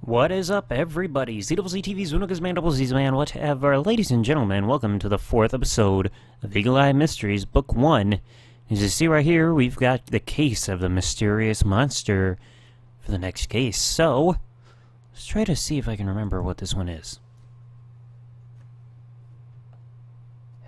What is up, everybody? TheDoubleZTV's Unokas Man, Double Z's Man, whatever. Ladies and gentlemen, welcome to the 4th episode of Eagle Eye Mysteries, Book 1. As you see right here, we've got the case of the mysterious monster for the next case. So, let's try to see if I can remember what this one is.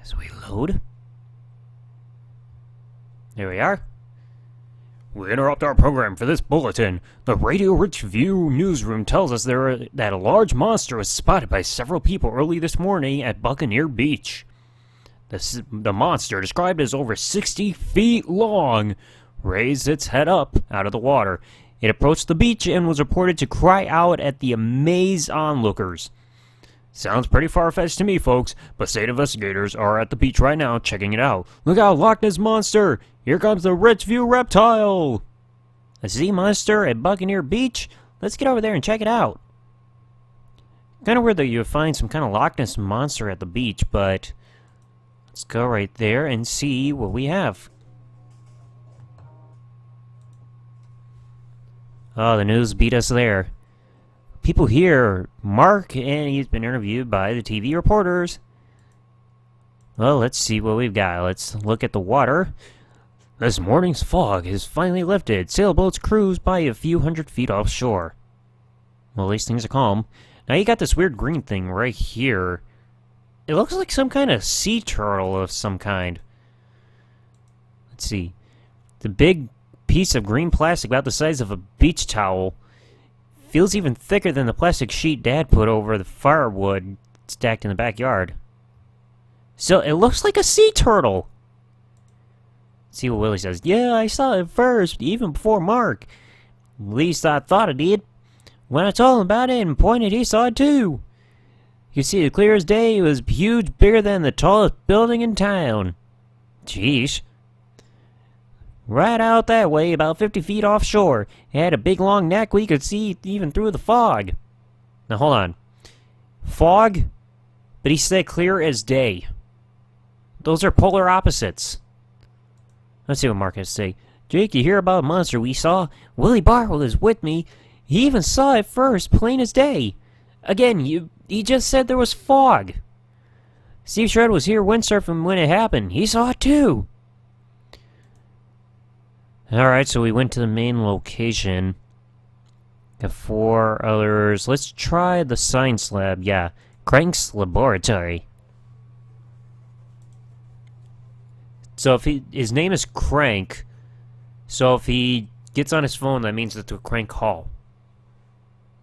As we load. There we are. We interrupt our program for this bulletin. The Radio Rich View newsroom tells us that a large monster was spotted by several people early this morning at Buccaneer Beach. The monster, described as over 60 feet long, raised its head up out of the water. It approached the beach and was reported to cry out at the amazed onlookers. Sounds pretty far-fetched to me, folks, but state investigators are at the beach right now checking it out. Look out, Loch Ness Monster! Here comes the Richview Reptile! A sea monster at Buccaneer Beach? Let's get over there and check it out. Kind of weird that you would find some kind of Loch Ness Monster at the beach, but let's go right there and see what we have. Oh, the news beat us there. People here, Mark, and he's been interviewed by the TV reporters. Well, let's see what we've got. Let's look at the water. This morning's fog has finally lifted. Sailboats cruise by a few hundred feet offshore. Well, at least things are calm. Now you got this weird green thing right here. It looks like some kind of sea turtle of some kind. Let's see. The big piece of green plastic about the size of a beach towel. Feels even thicker than the plastic sheet Dad put over the firewood stacked in the backyard. So it looks like a sea turtle. Let's see what Willie says. Yeah, I saw it first, even before Mark. At least I thought I did. When I told him about it and pointed, he saw it too. You see it clear as day. It was huge, bigger than the tallest building in town. Jeez. Right out that way, about 50 feet offshore. It had a big long neck we could see even through the fog. Now hold on. Fog? But he said clear as day. Those are polar opposites. Let's see what Mark has to say. Jake, you hear about a monster we saw? Willie Barwell is with me. He even saw it first, plain as day. Again, he just said there was fog. Steve Shred was here windsurfing when it happened. He saw it too. Alright, so we went to the main location. Got 4 others. Let's try the science lab. Yeah, Crank's laboratory. So if his name is Crank, so if he gets on his phone, that means it's a Crank call.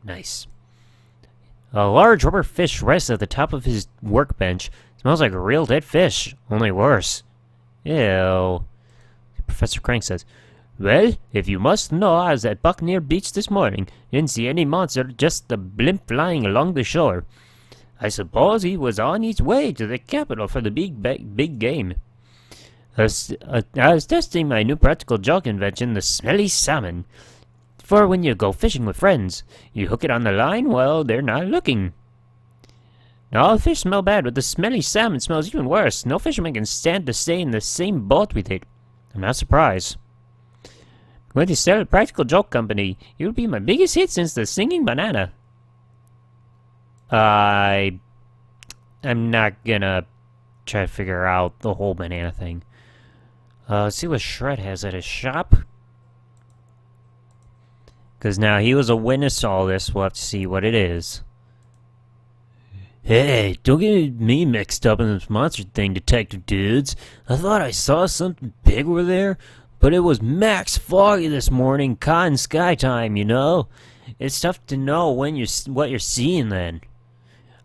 Nice. A large rubber fish rests at the top of his workbench. Smells like a real dead fish, only worse. Ew. Professor Crank says, well, if you must know, I was at Buccaneer Beach this morning. Didn't see any monster, just a blimp flying along the shore. I suppose he was on his way to the capital for the big game. I was testing my new practical joke invention, the smelly salmon. For when you go fishing with friends, you hook it on the line while they're not looking. Now, all fish smell bad, but the smelly salmon smells even worse. No fisherman can stand to stay in the same boat with it. I'm not surprised. When you start a practical joke company, it will be my biggest hit since the singing banana. I'm not gonna try to figure out the whole banana thing. Let's see what Shred has at his shop. Because now he was a witness to all this. We'll have to see what it is. Hey, don't get me mixed up in this monster thing, detective dudes. I thought I saw something big over there. But it was max foggy this morning, cotton sky time, you know? It's tough to know when what you're seeing then.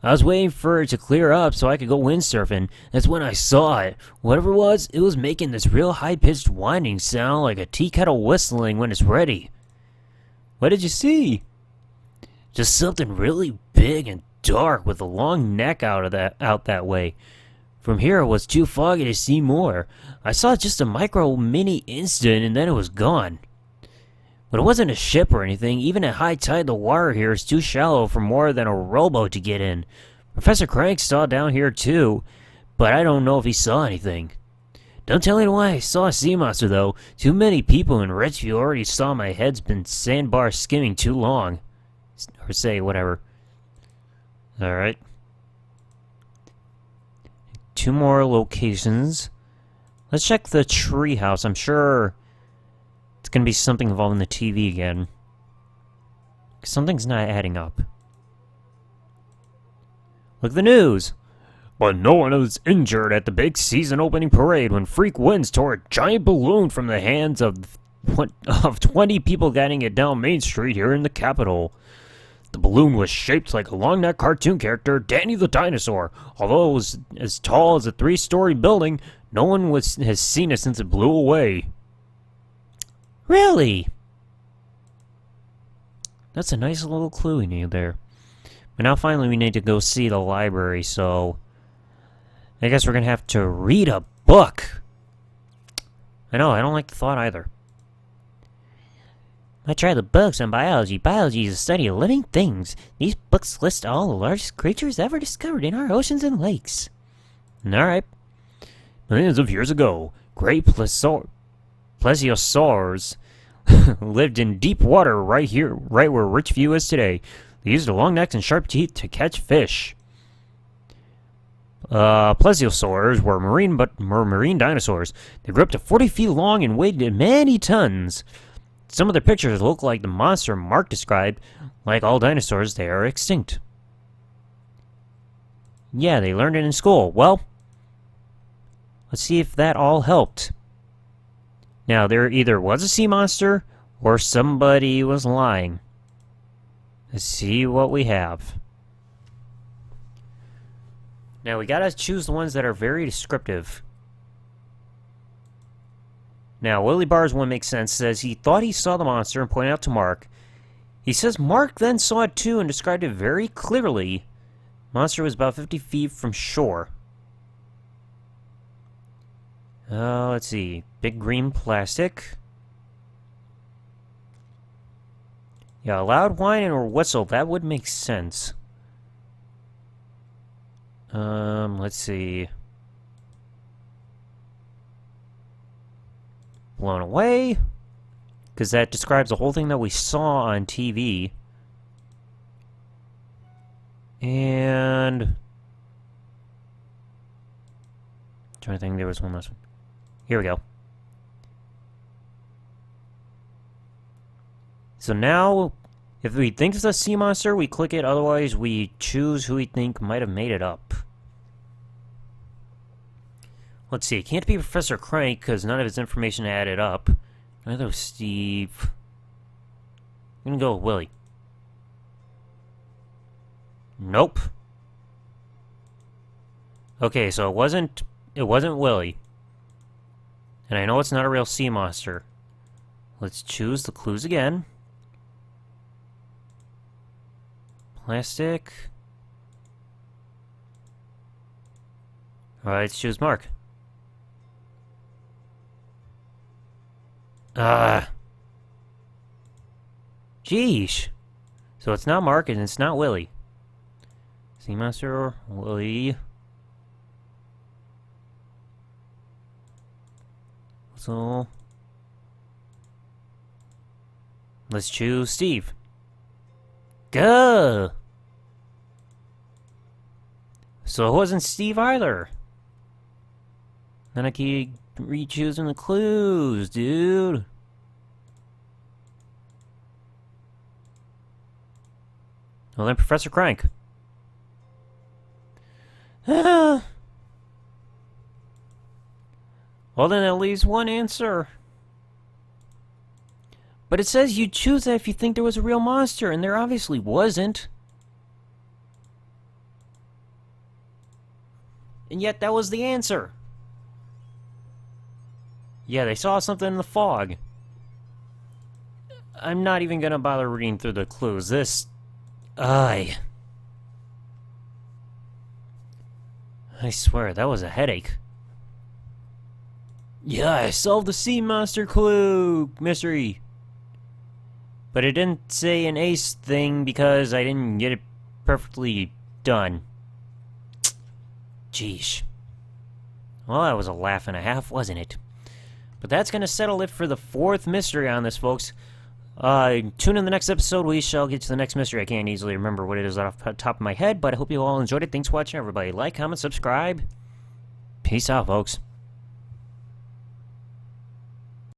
I was waiting for it to clear up so I could go windsurfing. That's when I saw it. Whatever it was making this real high-pitched whining sound like a tea kettle whistling when it's ready. What did you see? Just something really big and dark with a long neck out that way. From here, it was too foggy to see more. I saw just a mini instant and then it was gone. But it wasn't a ship or anything. Even at high tide, the water here is too shallow for more than a rowboat to get in. Professor Crank saw it down here too, but I don't know if he saw anything. Don't tell anyone I saw a sea monster though. Too many people in Richview already saw my head's been sandbar skimming too long. Or say whatever. Alright. 2 more locations. Let's check the treehouse. I'm sure it's gonna be something involving the TV again. Something's not adding up. Look at the news! But no one was injured at the big season opening parade when freak winds tore a giant balloon from the hands of 20 people getting it down Main Street here in the capital. The balloon was shaped like a long-necked cartoon character, Danny the Dinosaur. Although it was as tall as a 3-story building, no one has seen it since it blew away. Really? That's a nice little clue we need there. But now finally we need to go see the library, so I guess we're gonna have to read a book. I know, I don't like the thought either. I tried the books on biology. Biology is the study of living things. These books list all the largest creatures ever discovered in our oceans and lakes. Alright. Millions of years ago, great plesiosaurs lived in deep water right where Richview is today. They used their long necks and sharp teeth to catch fish. Plesiosaurs were marine dinosaurs. They grew up to 40 feet long and weighed many tons. Some of their pictures look like the monster Mark described. Like all dinosaurs, they are extinct. Yeah, they learned it in school. Well, let's see if that all helped. Now, there either was a sea monster, or somebody was lying. Let's see what we have. Now, we gotta choose the ones that are very descriptive. Now, Willie Barr's one makes sense. Says he thought he saw the monster and pointed out to Mark. He says Mark then saw it too and described it very clearly. Monster was about 50 feet from shore. Let's see. Big green plastic. Yeah, a loud whine or whistle. That would make sense. Let's see. Blown away. Because that describes the whole thing that we saw on TV. And I'm trying to think, there was one last one. Here we go. So now, if we think it's a sea monster, we click it. Otherwise, we choose who we think might have made it up. Let's see. It can't be Professor Crank because none of his information added up. Neither was Steve. I'm gonna go with Willie. Nope. Okay, so it wasn't Willie. And I know it's not a real sea monster. Let's choose the clues again. Plastic. Alright, let's choose Mark. Jeesh. So it's not Mark and it's not Willie. Sea monster, Willie. So let's choose Steve. Go. So it wasn't Steve either. Then I keep re-choosing the clues, dude. Well then, Professor Crank. Well then, that leaves one answer. But it says you choose that if you think there was a real monster, and there obviously wasn't. And yet that was the answer. Yeah, they saw something in the fog. I'm not even gonna bother reading through the clues. This... I swear, that was a headache. Yeah, I solved the sea monster clue mystery. But it didn't say an ace thing because I didn't get it perfectly done. Jeesh. Well, that was a laugh and a half, wasn't it? But that's gonna settle it for the fourth mystery on this, folks. Tune in the next episode. We shall get to the next mystery. I can't easily remember what it is off the top of my head, but I hope you all enjoyed it. Thanks for watching, everybody. Like, comment, subscribe. Peace out, folks.